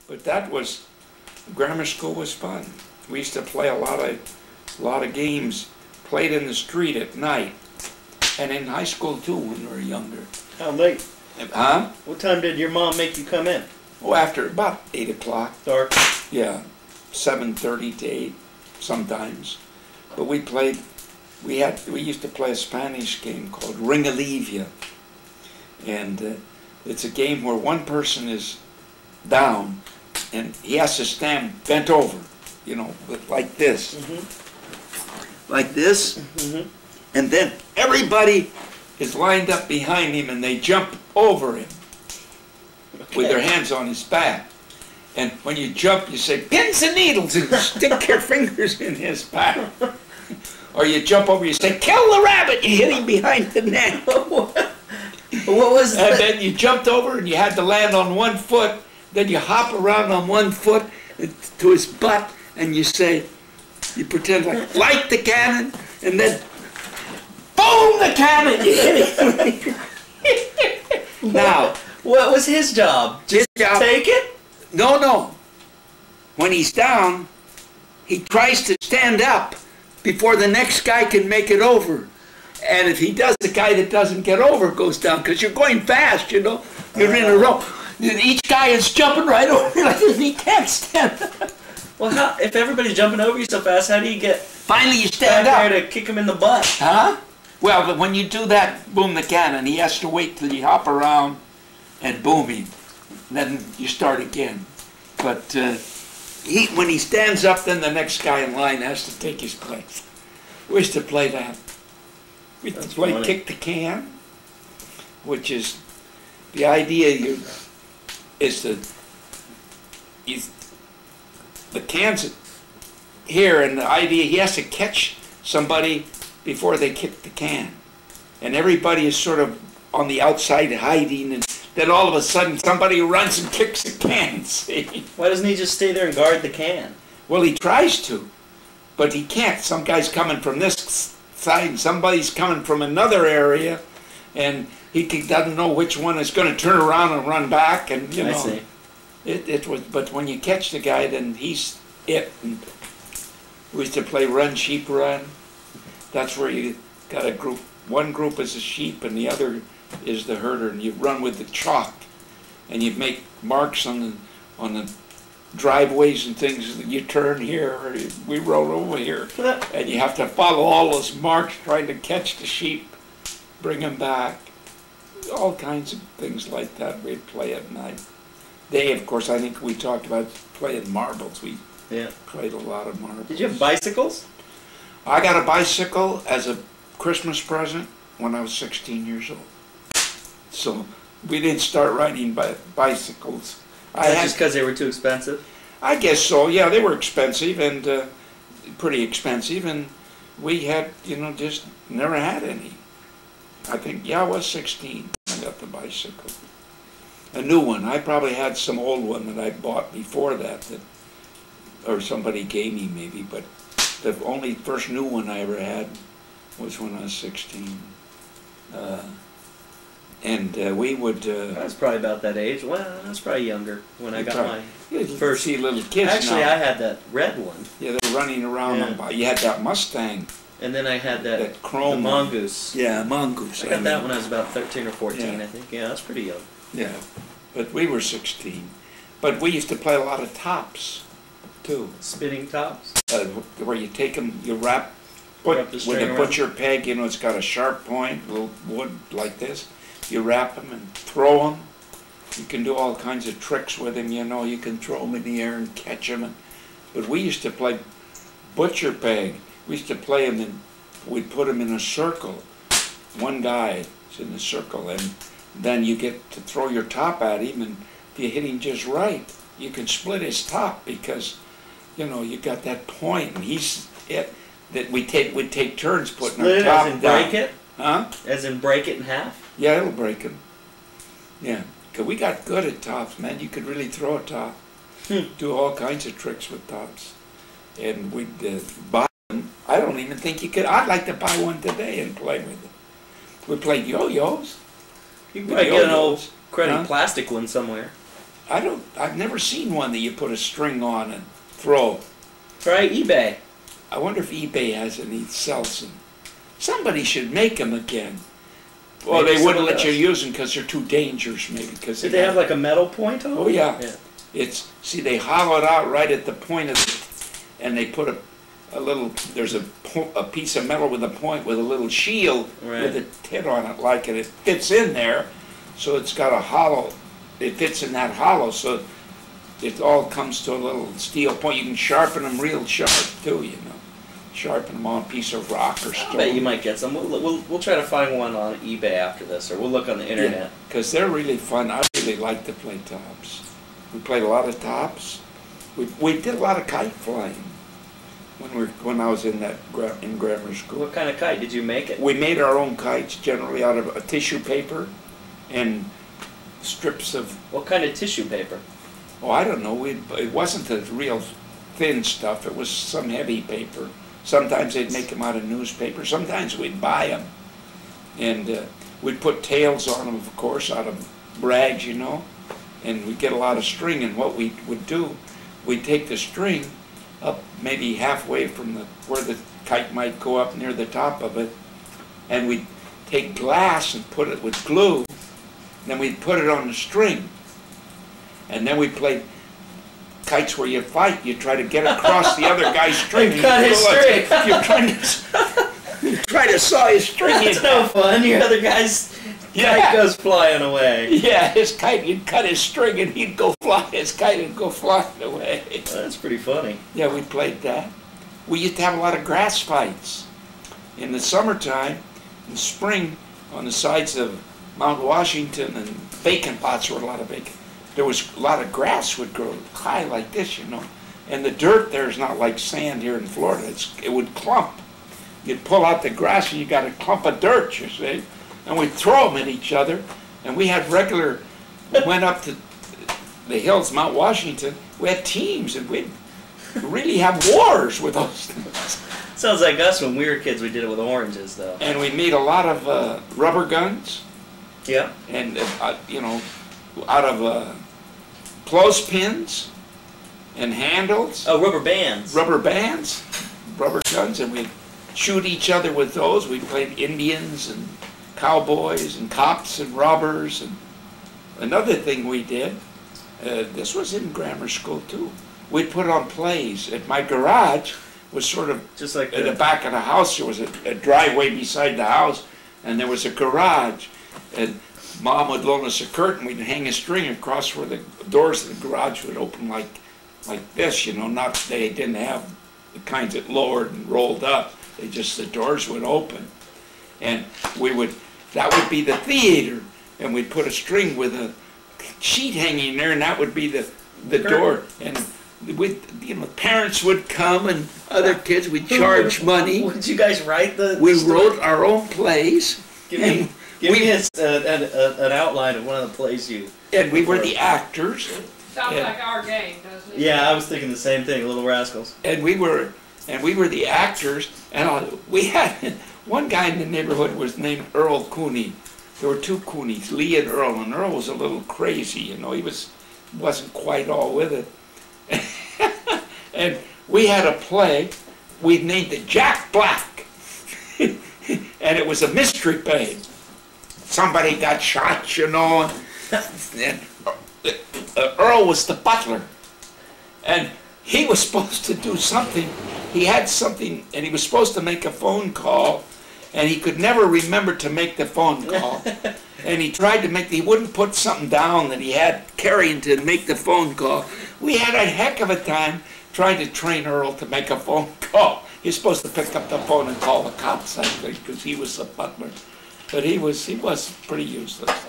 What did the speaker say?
But that was, grammar school was fun. We used to play a lot of games, played in the street at night, and in high school too when we were younger. How late? Huh? What time did your mom make you come in? Oh, after about 8 o'clock. Dark? Yeah, 7:30 to 8 sometimes. But we played, we used to play a Spanish game called Ringalivia. And it's a game where one person is down and he has to stand bent over, you know, like this. Like this. And then everybody is lined up behind him and they jump over him with their hands on his back. And when you jump, you say, pins and needles, and stick your fingers in his back. Or you jump over, you say, kill the rabbit, you hit him behind the neck. What was that? And then you jumped over and you had to land on one foot, then you hop around on one foot to his butt, and you say, you pretend like, light the cannon, and then, boom, the cannon, you hit him. Now, what was his job? Just take it? No, no. When he's down, he tries to stand up before the next guy can make it over. And if he does, the guy that doesn't get over goes down, because you're going fast, you know. You're in a row. Each guy is jumping right over like this, and he can't stand up. Well, how, if everybody's jumping over you so fast, how do you get finally you stand back up there to kick him in the butt? Huh? Well, but when you do that, boom the cannon, he has to wait till you hop around and boom him. Then you start again. But when he stands up, then the next guy in line has to take his place. We used to play that. We used to play funny. Kick the can, which is the idea is the can's here, and the idea he has to catch somebody before they kick the can. And everybody is sort of on the outside hiding, and then all of a sudden somebody runs and kicks the can, see? Why doesn't he just stay there and guard the can? Well, he tries to, but he can't. Some guy's coming from this side, and somebody's coming from another area, and he doesn't know which one is going to turn around and run back, and you know. I see. It was, but when you catch the guy, then he's it. And we used to play Run, Sheep, Run. That's where you got a group. One group is a sheep, and the other is the herder, and you run with the chalk, and you make marks on the driveways and things. You turn here, or we roll over here, and you have to follow all those marks, trying to catch the sheep, bring them back. All kinds of things like that we'd play at night. They, of course, I think we talked about playing marbles. We played a lot of marbles. Did you have bicycles? I got a bicycle as a Christmas present when I was 16 years old. So we didn't start riding bicycles. Just because they were too expensive? I guess so, yeah. They were expensive, and pretty expensive, and we had, you know, just never had any. I think, yeah, I was 16 when I got the bicycle. A new one. I probably had some old one that I bought before that, or somebody gave me maybe, but the only first new one I ever had was when I was 16. We would... I was probably about that age. Well, I was probably younger when I got mine. You first see little kids Actually, now. I had that red one. Yeah, they were running around. Yeah. You had that Mustang. And then I had that chrome mongoose. Yeah, mongoose. I got that when I was about 13 or 14, yeah. I think. Yeah, I was pretty young. Yeah, but we were 16. But we used to play a lot of tops, too. Spinning tops? Where you take them, you wrap with a butcher peg, you know, it's got a sharp point, little wood like this. You wrap them and throw them. You can do all kinds of tricks with them, you know. You can throw them in the air and catch them. But we used to play butcher peg. We used to play them, and we'd put them in a circle. One guy is in a circle, and then you get to throw your top at him, and if you hit him just right, you can split his top, because, you know, you got that point, and he's it. That we'd take turns putting our top down. As in break it? Huh? As in break it in half? Yeah, it'll break them. Yeah, because we got good at tops, man. You could really throw a top. Do all kinds of tricks with tops. And we'd buy them. I don't even think you could. I'd like to buy one today and play with it. We played yo-yos. You can probably get an old cruddy plastic one somewhere. I've never seen one that you put a string on and throw. Try eBay. I wonder if eBay has any, sells them. Somebody should make them again. Well, Maybe they wouldn't someone let you does. use them because they're too dangerous, maybe. Cause Did they have like a metal point on them? Oh yeah. Yeah. See, they hollow it out right at the point of it, and they put a little, there's a piece of metal with a point with a little shield Right. with a tit on it, like, and it fits in there, so it's got a hollow, it fits in that hollow, so it all comes to a little steel point. You can sharpen them real sharp too, you know. Sharpen them on a piece of rock or I stone. bet you might get some. We'll try to find one on eBay after this, or we'll look on the internet. Because they're really fun. I really like to play tops. We played a lot of tops. We did a lot of kite flying when I was in grammar school. What kind of kite did you make it? We made our own kites, generally out of a tissue paper and strips of. What kind of tissue paper? Oh, I don't know. It wasn't the real thin stuff. It was some heavy paper. Sometimes they'd make them out of newspaper. Sometimes we'd buy them, and we'd put tails on them, of course, out of rags, you know. And we'd get a lot of string. And what we would do, we'd take the string up maybe halfway from where the kite might go up near the top of it, and we'd take glass and put it with glue. Then we'd put it on the string, and then we played kites where you fight. You try to get across the other guy's string. And cut his string. You're trying to saw his string. That's no fun. Your other guy's kite goes flying away. Yeah, his kite, you'd cut his string and he'd go fly. His kite would go flying away. Well, that's pretty funny. Yeah, we played that. We used to have a lot of grass fights. In the summertime, in the spring, on the sides of Mount Washington, and bacon pots were a lot of bacon. There was a lot of grass would grow high like this, you know. And the dirt there is not like sand here in Florida. It would clump. You'd pull out the grass and you got a clump of dirt, you see. And we'd throw them at each other. And we went up to the hills, Mount Washington. We had teams, and we'd really have wars with those things. Sounds like us when we were kids. We did it with oranges, though. And we made a lot of rubber guns. Yeah. And, you know, out of clothespins and handles. Oh, rubber bands. Rubber bands, rubber guns, and we'd shoot each other with those. We played Indians and cowboys and cops and robbers. And another thing we did, this was in grammar school too, we'd put on plays. At my garage was sort of just like at the back of the house. There was a driveway beside the house, and there was a garage. And Mom would loan us a curtain. We'd hang a string across where the doors of the garage would open like this, you know. Not they didn't have the kinds that lowered and rolled up. The doors would open, and that would be the theater, and we'd put a string with a sheet hanging there, and that would be the door. And parents would come and other kids. We'd charge money. Did you guys write We wrote our own plays. Give me an outline of one of the plays you. And we were the actors. Sounds like our game, doesn't it? Yeah, I was thinking the same thing, Little Rascals. And we were the actors, and we had one guy in the neighborhood was named Earl Cooney. There were two Coonies, Lee and Earl was a little crazy, you know. He wasn't quite all with it. And we had a play. We named it Jack Black, and it was a mystery play. Somebody got shot, you know, and Earl was the butler, and he was supposed to do something. He had something, and he was supposed to make a phone call, and he could never remember to make the phone call. And he tried to he wouldn't put something down that he had carrying to make the phone call. We had a heck of a time trying to train Earl to make a phone call. He was supposed to pick up the phone and call the cops, I think, because he was the butler. But he was pretty useless.